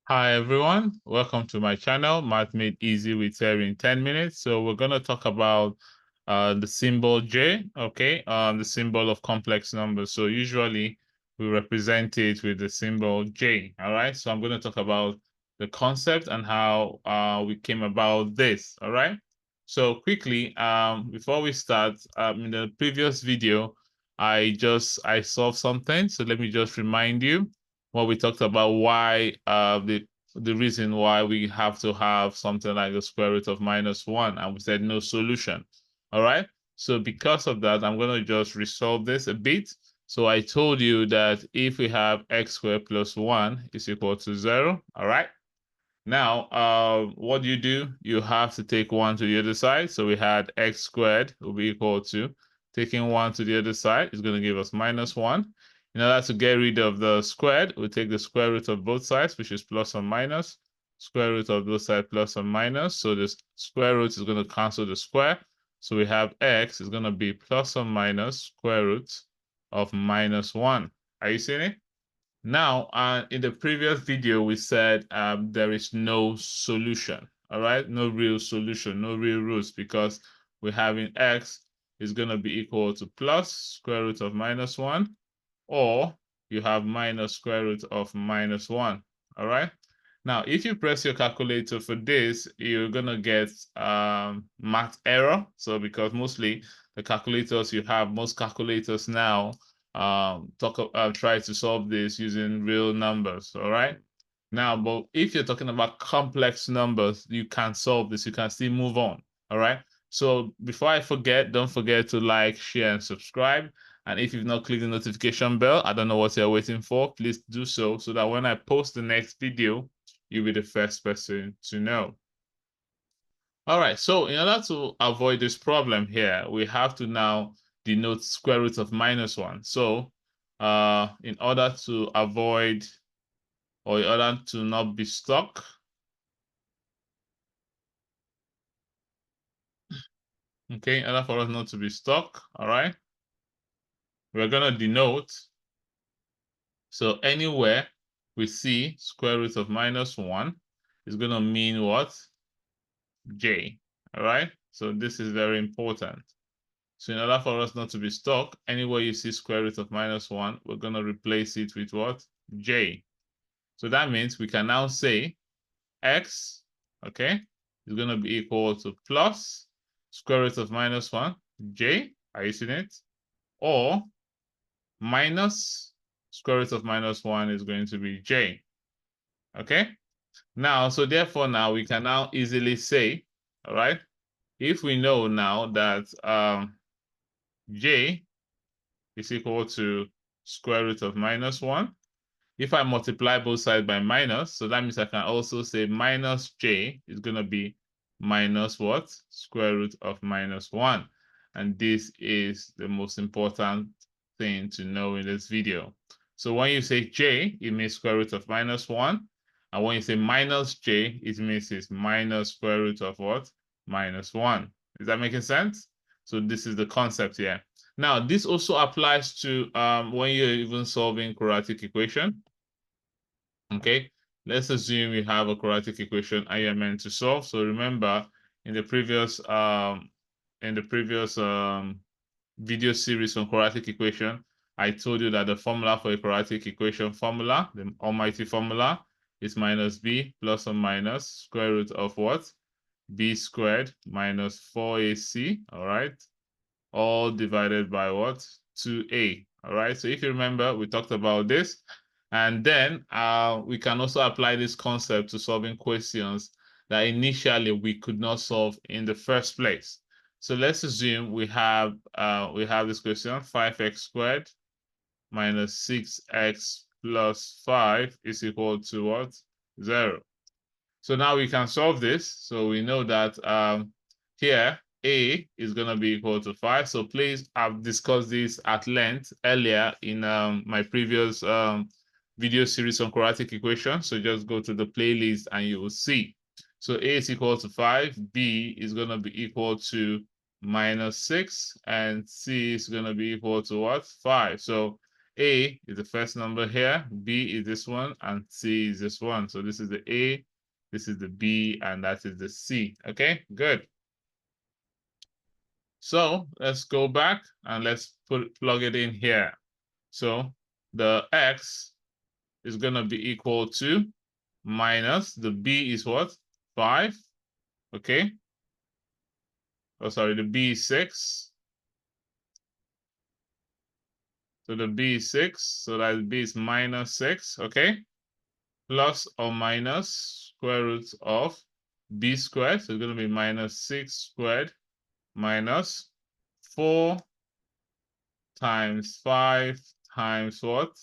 Hi everyone, welcome to my channel, Math Made Easy with Terry in 10 minutes. So we're going to talk about the symbol J, okay, the symbol of complex numbers. So usually we represent it with the symbol J, all right? So I'm going to talk about the concept and how we came about this, all right? So quickly, before we start, in the previous video, I solved something. So let me just remind you what we talked about, why the reason why we have to have something like the square root of -1, and we said no solution. All right. So because of that, I'm going to just resolve this a bit. So I told you that if we have x squared plus 1 is equal to 0, all right? Now, what do? You have to take 1 to the other side. So we had x squared will be equal to, taking 1 to the other side is going to give us -1. In order to get rid of the squared, we take the square root of both sides, which is plus or minus. Square root of both sides plus or minus. So this square root is going to cancel the square. So we have x is going to be plus or minus square root of -1. Are you seeing it? Now, in the previous video, we said there is no solution, all right? No real solution, no real roots, because we're having x is going to be equal to plus square root of -1, or you have minus square root of -1, all right? Now, if you press your calculator for this, you're going to get math error. So because mostly the calculators you have, most calculators now try to solve this using real numbers, all right? Now, but if you're talking about complex numbers, you can solve this. You can still move on, all right? So before I forget, don't forget to like, share, and subscribe. And if you've not clicked the notification bell, I don't know what you're waiting for, please do so that when I post the next video, you'll be the first person to know. All right, so in order to avoid this problem here, we have to now denote square root of -1. So in order to avoid, or in order to not be stuck, okay, in order for us not to be stuck, all right, we're going to denote. So anywhere we see square root of -1 is going to mean what? J, all right? So this is very important. So in order for us not to be stuck, anywhere you see square root of -1, we're going to replace it with what? J. So that means we can now say x, okay, is going to be equal to plus square root of -1, J, are you seeing it? Or minus square root of -1 is going to be J, okay? Now, so therefore now we can now easily say, all right, if we know now that J is equal to square root of -1, if I multiply both sides by minus, so that means I can also say minus J is going to be minus what? Square root of -1. And this is the most important thing to know in this video. So when you say J, it means square root of -1. And when you say minus J, it means it's minus square root of what? -1. Is that making sense? So this is the concept here. Now, this also applies to when you're even solving quadratic equation. Okay, let's assume you have a quadratic equation and you're meant to solve. So remember, in the previous video series on quadratic equation, I told you that the formula for a quadratic equation formula, the almighty formula, is minus b plus or minus square root of what? B squared minus 4ac, all right? All divided by what? 2a, all right? So if you remember, we talked about this. And then we can also apply this concept to solving questions that initially we could not solve in the first place. So let's assume we have this question, 5x squared minus 6x plus 5 is equal to what? 0. So now we can solve this. So we know that here a is going to be equal to 5. So please, I've discussed this at length earlier in my previous video series on quadratic equations. So just go to the playlist and you will see. So a is equal to 5, b is going to be equal to -6, and c is going to be equal to what? 5. So A is the first number here, B is this one, and C is this one. So this is the A, this is the B, and that is the C. Okay, good. So let's go back and let's plug it in here. So the X is going to be equal to minus the B is what? 5. Okay. Oh, sorry, the B is 6. So the B is 6. So that B is minus 6. Okay. Plus or minus square root of B squared. So it's going to be minus 6 squared minus 4 times 5 times what?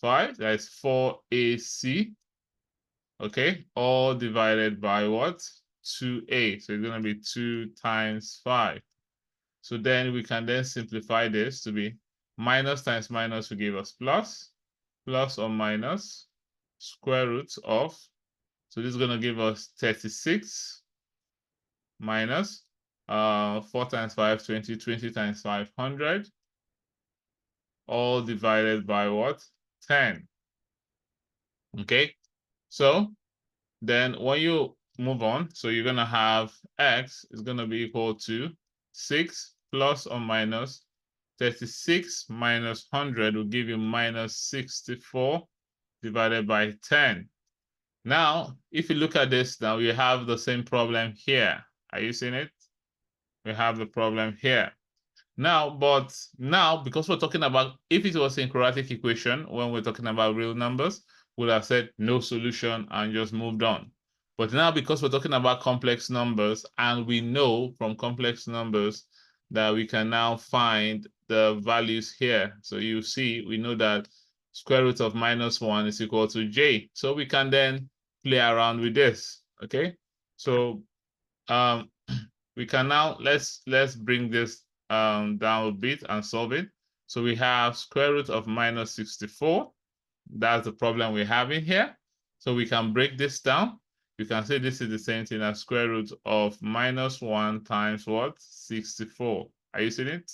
5. That's 4AC. Okay. All divided by what? 2A. So it's going to be 2 times 5. So then we can then simplify this to be minus times minus will give us plus, plus or minus square root of, so this is going to give us 36 minus 4 times 5, 20, 20 times 500, all divided by what? 10. Okay, so then when you move on, so you're going to have x is going to be equal to 6 plus or minus 36 minus 100 will give you minus 64 divided by 10. Now, if you look at this now, we have the same problem here. Are you seeing it? We have the problem here. Now, because we're talking about, if it was in quadratic equation, when we're talking about real numbers, we'd have said no solution and just moved on. But now, because we're talking about complex numbers, and we know from complex numbers that we can now find the values here. So you see, we know that square root of minus 1 is equal to j. So we can then play around with this, okay? So we can now, let's bring this down a bit and solve it. So we have square root of minus 64. That's the problem we're having here. So we can break this down. You can say this is the same thing as square root of minus 1 times what? 64. Are you seeing it?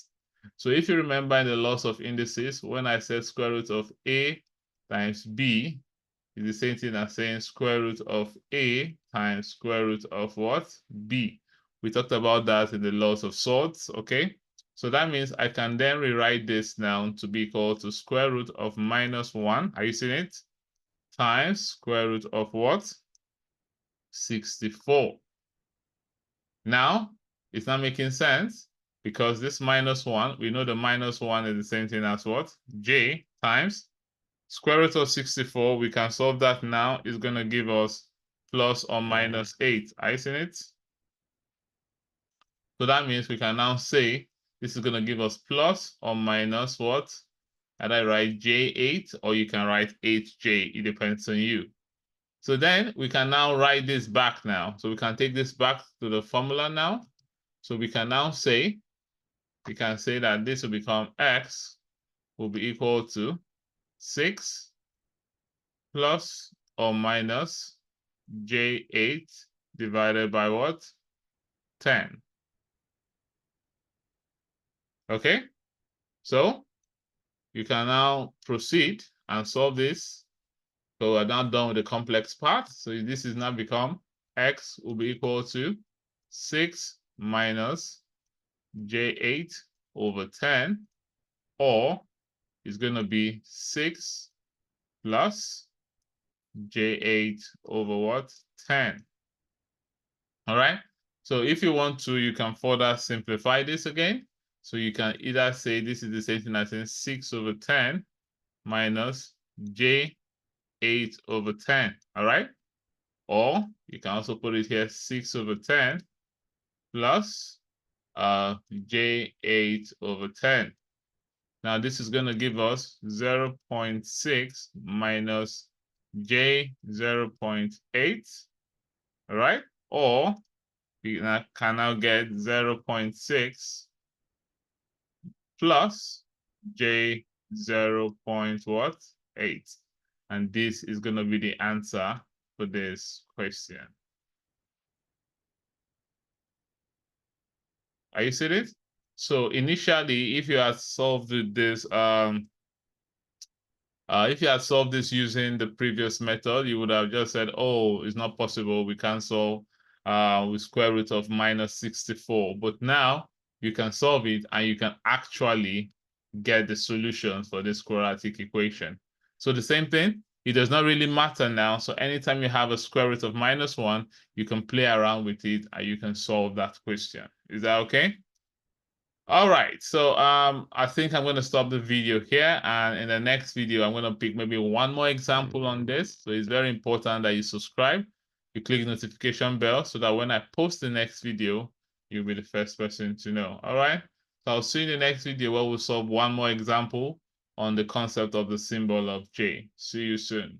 So if you remember in the laws of indices, when I said square root of A times B is the same thing as saying square root of A times square root of what? B. We talked about that in the laws of sorts, okay? So that means I can then rewrite this now to be equal to square root of minus 1. Are you seeing it? Times square root of what? 64. Now, it's not making sense because this minus 1, we know the minus 1 is the same thing as what? J times square root of 64. We can solve that now. It's going to give us plus or minus 8. Are you seeing it? So that means we can now say this is going to give us plus or minus what? Either write J8 or you can write 8J. It depends on you. So then we can now write this back now. So we can take this back to the formula now. So we can now say, we can say that this will become x will be equal to 6 plus or minus J8 divided by what? 10. Okay, so you can now proceed and solve this. So we're now done with the complex part. So this is now become x will be equal to 6 minus J8 over 10, or it's going to be 6 plus J8 over what? 10. All right. So if you want to, you can further simplify this again. So you can either say this is the same thing as saying 6 over 10 minus J8 over 10. All right. Or you can also put it here 6 over 10 plus J8 over 10. Now this is going to give us 0.6 minus J 0.8. All right. Or we can now get 0.6 plus J 0.8. And this is going to be the answer for this question. Are you seeing it? So initially, if you had solved this If you had solved this using the previous method, you would have just said, oh, it's not possible. We can't solve with square root of minus 64. But now you can solve it and you can actually get the solution for this quadratic equation. So the same thing, it does not really matter now. So anytime you have a square root of minus 1, you can play around with it and you can solve that question. Is that okay? All right, so I think I'm going to stop the video here, and in the next video, I'm going to pick maybe one more example on this. So it's very important that you subscribe, you click the notification bell so that when I post the next video, you'll be the first person to know. All right, so I'll see you in the next video where we'll solve one more example on the concept of the symbol of J. See you soon.